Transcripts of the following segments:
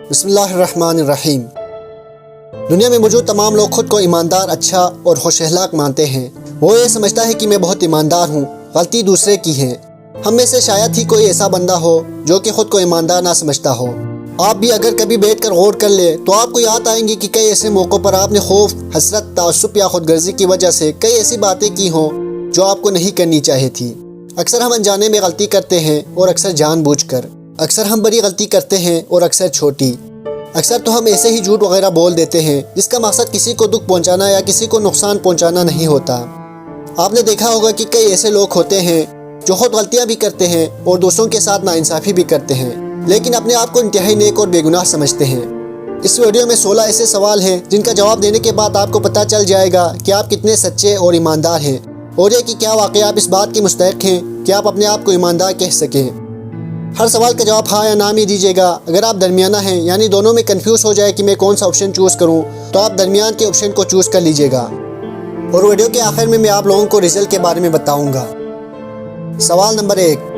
बिस्मिल्लाहिर्रहमानिर्रहीम। दुनिया में मौजूद तमाम लोग खुद को ईमानदार, अच्छा और खुश अखलाक मानते हैं। वो ये समझता है कि मैं बहुत ईमानदार हूँ, गलती दूसरे की है। हम में से शायद ही कोई ऐसा बंदा हो जो कि खुद को ईमानदार ना समझता हो। आप भी अगर कभी बैठकर गौर कर ले तो आपको याद आएंगी कि कई ऐसे मौक़ों पर आपने खौफ, हसरत, तासुब या खुदगर्जी की वजह से कई ऐसी बातें की हों जो आपको नहीं करनी चाहिए थी। अक्सर हम अनजाने में गलती करते हैं और अक्सर जानबूझकर। अक्सर हम बड़ी गलती करते हैं और अक्सर छोटी। अक्सर तो हम ऐसे ही झूठ वगैरह बोल देते हैं जिसका मकसद किसी को दुख पहुंचाना या किसी को नुकसान पहुंचाना नहीं होता। आपने देखा होगा कि कई ऐसे लोग होते हैं जो खुद गलतियां भी करते हैं और दूसरों के साथ नाइंसाफ़ी भी करते हैं, लेकिन अपने आप को इंतहाई नेक और बेगुनाह समझते हैं। इस वीडियो में 16 ऐसे सवाल हैं जिनका जवाब देने के बाद आपको पता चल जाएगा कि आप कितने सच्चे और ईमानदार हैं, और ये कि क्या वाकई आप इस बात के मुस्तहिक़ हैं कि आप अपने आप को ईमानदार कह सकें। हर सवाल का जवाब हाँ या ना में दीजिएगा। अगर आप दरमियाना हैं, यानी दोनों में कंफ्यूज हो जाए कि मैं कौन सा ऑप्शन चूज़ करूं, तो आप दरमियान के ऑप्शन को चूज़ कर लीजिएगा। और वीडियो के आखिर में मैं आप लोगों को रिजल्ट के बारे में बताऊंगा। सवाल नंबर 1।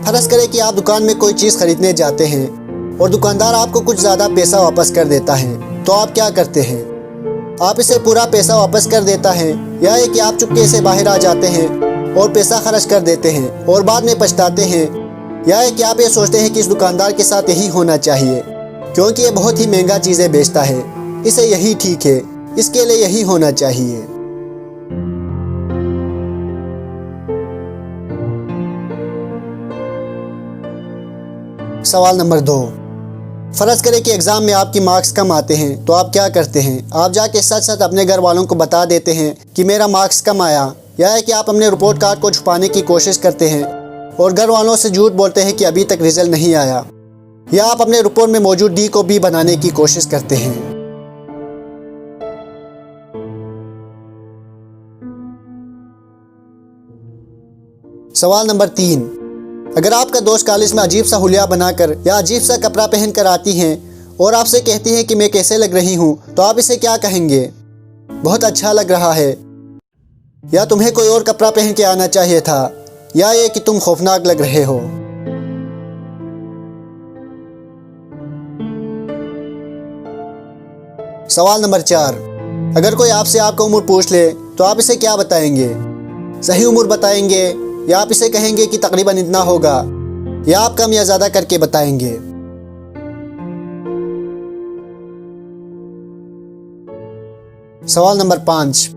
फ़र्ज़ करें कि आप दुकान में कोई चीज़ खरीदने जाते हैं और दुकानदार आपको कुछ ज़्यादा पैसा वापस कर देता है, तो आप क्या करते हैं? आप इसे पूरा पैसा वापस कर देता है, या है कि आप चुपके से बाहर आ जाते हैं और पैसा खर्च कर देते हैं और बाद में पछताते हैं, या है कि आप ये सोचते हैं कि इस दुकानदार के साथ यही होना चाहिए क्योंकि ये बहुत ही महंगा चीज़ें बेचता है, इसे यही ठीक है, इसके लिए यही होना चाहिए। सवाल नंबर 2। फ़र्ज़ करें कि एग्ज़ाम में आपकी मार्क्स कम आते हैं, तो आप क्या करते हैं? आप जाके सच सच अपने घर वालों को बता देते हैं कि मेरा मार्क्स कम आया, या है कि आप अपने रिपोर्ट कार्ड को छुपाने की कोशिश करते हैं और घर वालों से झूठ बोलते हैं कि अभी तक रिजल्ट नहीं आया, या आप अपने रिपोर्ट में मौजूद डी को बी बनाने की कोशिश करते हैं। सवाल नंबर 3। अगर आपका दोस्त कॉलेज में अजीब सा हुलिया बनाकर या अजीब सा कपड़ा पहन कर आती हैं और आपसे कहती हैं कि मैं कैसे लग रही हूँ, तो आप इसे क्या कहेंगे? बहुत अच्छा लग रहा है, या तुम्हें कोई और कपड़ा पहन के आना चाहिए था, या ये कि तुम खौफनाक लग रहे हो। सवाल नंबर 4। अगर कोई आपसे आपका उम्र पूछ ले तो आप इसे क्या बताएंगे? सही उम्र बताएंगे, या आप इसे कहेंगे कि तकरीबन इतना होगा, या आप कम या ज़्यादा करके बताएंगे? सवाल नंबर 5।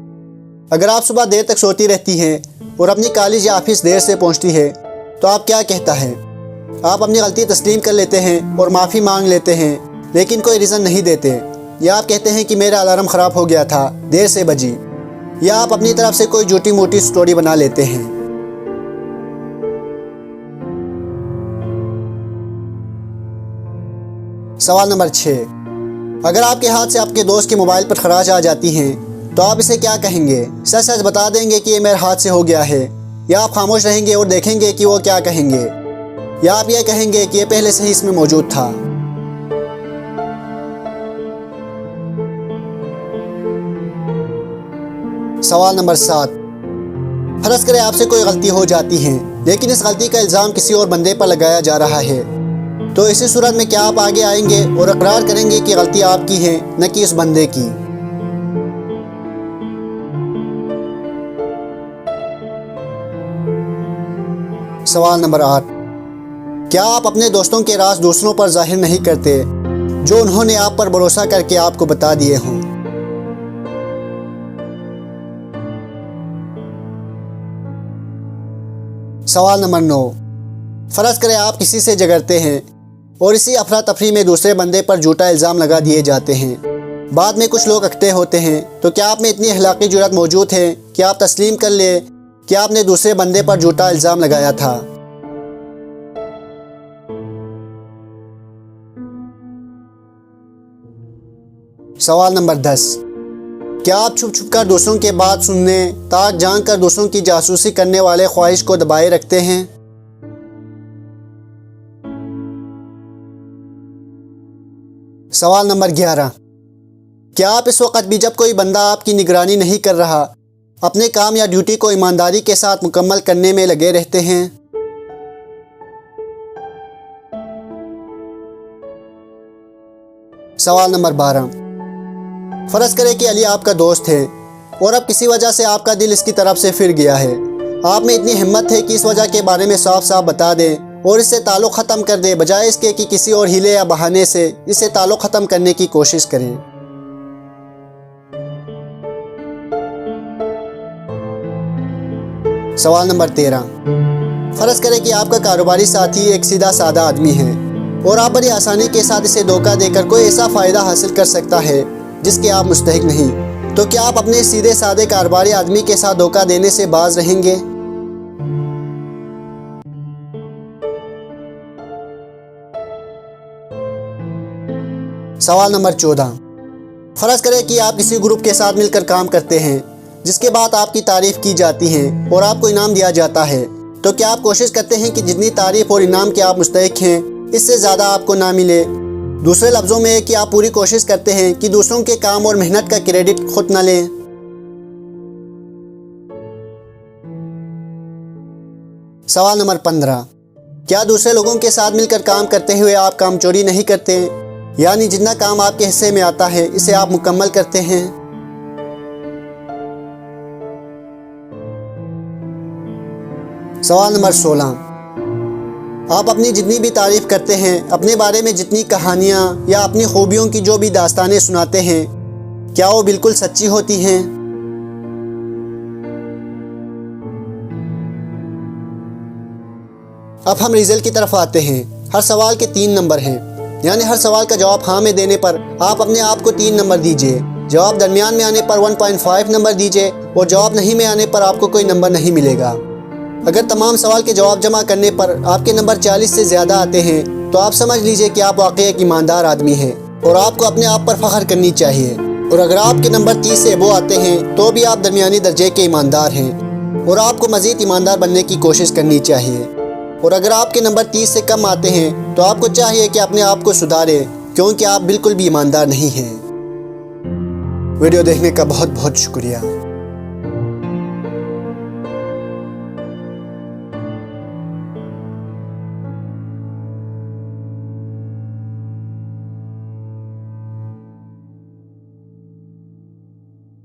अगर आप सुबह देर तक सोती रहती हैं और अपनी कॉलेज या ऑफिस देर से पहुंचती है, तो आप क्या कहता है? आप अपनी गलती तस्लीम कर लेते हैं और माफ़ी मांग लेते हैं, लेकिन कोई रीज़न नहीं देते, या आप कहते हैं कि मेरा अलार्म ख़राब हो गया था, देर से बजी, या आप अपनी तरफ से कोई झूठी मोटी स्टोरी बना लेते हैं? सवाल नंबर 6। अगर आपके हाथ से आपके दोस्त के मोबाइल पर खराश आ जाती हैं, तो आप इसे क्या कहेंगे? सच सच बता देंगे कि ये मेरे हाथ से हो गया है, या आप खामोश रहेंगे और देखेंगे कि वो क्या कहेंगे, या आप ये कहेंगे कि ये पहले से ही इसमें मौजूद था? सवाल नंबर 7। फ़र्ज़ करें आपसे कोई गलती हो जाती है, लेकिन इस गलती का इल्ज़ाम किसी और बंदे पर लगाया जा रहा है, तो इसी सूरत में क्या आप आगे आएंगे और इकरार करेंगे कि गलती आपकी है, न कि उस बंदे की? सवाल नंबर 8। क्या आप अपने दोस्तों के राज दूसरों पर जाहिर नहीं करते जो उन्होंने आप पर भरोसा करके आपको बता दिए हों? सवाल नंबर 9। फ़र्ज़ करें आप किसी से झगड़ते हैं और इसी अफरा तफरी में दूसरे बंदे पर झूठा इल्ज़ाम लगा दिए जाते हैं। बाद में कुछ लोग अकते होते हैं, तो क्या आप में इतनी अखलाकी जुर्रत मौजूद है कि आप तस्लीम कर ले कि आपने दूसरे बंदे पर झूठा इल्ज़ाम लगाया था? सवाल नंबर 10। क्या आप छुप छुप कर दूसरों के बात सुनने, ताक झांक कर दूसरों की जासूसी करने वाले ख्वाहिश को दबाए रखते हैं? सवाल नंबर 11। क्या आप इस वक्त भी जब कोई बंदा आपकी निगरानी नहीं कर रहा, अपने काम या ड्यूटी को ईमानदारी के साथ मुकम्मल करने में लगे रहते हैं? सवाल नंबर 12। फ़र्ज़ करें कि अली आपका दोस्त है और अब किसी वजह से आपका दिल इसकी तरफ से फिर गया है। आप में इतनी हिम्मत है कि इस वजह के बारे में साफ साफ बता दें और इससे ताल्लुक़ ख़त्म कर दें, बजाय इसके कि किसी और हीले या बहाने से इससे ताल्लुक़ ख़त्म करने की कोशिश करें। सवाल नंबर 13। फ़र्ज़ करें कि आपका कारोबारी साथी एक सीधा सादा आदमी है और आप बड़ी आसानी के साथ इसे धोखा देकर कोई ऐसा फ़ायदा हासिल कर सकता है जिसके आप मुस्तहिक नहीं, तो क्या आप अपने सीधे सादे कारोबारी आदमी के साथ धोखा देने से बाज रहेंगे? सवाल नंबर 14। फ़र्ज़ करें कि आप किसी ग्रुप के साथ मिलकर काम करते हैं जिसके बाद आपकी तारीफ़ की जाती है और आपको इनाम दिया जाता है, तो क्या आप कोशिश करते हैं कि जितनी तारीफ़ और इनाम के आप मुस्तहिक हैं इससे ज़्यादा आपको ना मिले? दूसरे लफ्ज़ों में कि आप पूरी कोशिश करते हैं कि दूसरों के काम और मेहनत का क्रेडिट खुद न लें। सवाल नंबर 15। क्या दूसरे लोगों के साथ मिलकर काम करते हुए आप कामचोरी नहीं करते, यानी जितना काम आपके हिस्से में आता है इसे आप मुकम्मल करते हैं? सवाल नंबर 16। आप अपनी जितनी भी तारीफ़ करते हैं, अपने बारे में जितनी कहानियाँ या अपनी खूबियों की जो भी दास्तानें सुनाते हैं, क्या वो बिल्कुल सच्ची होती हैं? अब हम रिजल्ट की तरफ आते हैं। हर सवाल के 3 नंबर हैं, यानी हर सवाल का जवाब हाँ में देने पर आप अपने आप को 3 नंबर दीजिए, जवाब दरमियान में आने पर 1.5 नंबर दीजिए और जवाब नहीं में आने पर आपको कोई नंबर नहीं मिलेगा। अगर तमाम सवाल के जवाब जमा करने पर आपके नंबर 40 से ज़्यादा आते हैं तो आप समझ लीजिए कि आप वाकई एक ईमानदार आदमी हैं और आपको अपने आप पर फ़ख्र करनी चाहिए। और अगर आपके नंबर 30 से अबव आते हैं तो भी आप दरमियानी दर्जे के ईमानदार हैं और आपको मज़ीद ईमानदार बनने की कोशिश करनी चाहिए। और अगर आपके नंबर 30 से कम आते हैं तो आपको चाहिए कि अपने आप को सुधारें, क्योंकि आप बिल्कुल भी ईमानदार नहीं हैं। वीडियो देखने का बहुत बहुत शुक्रिया।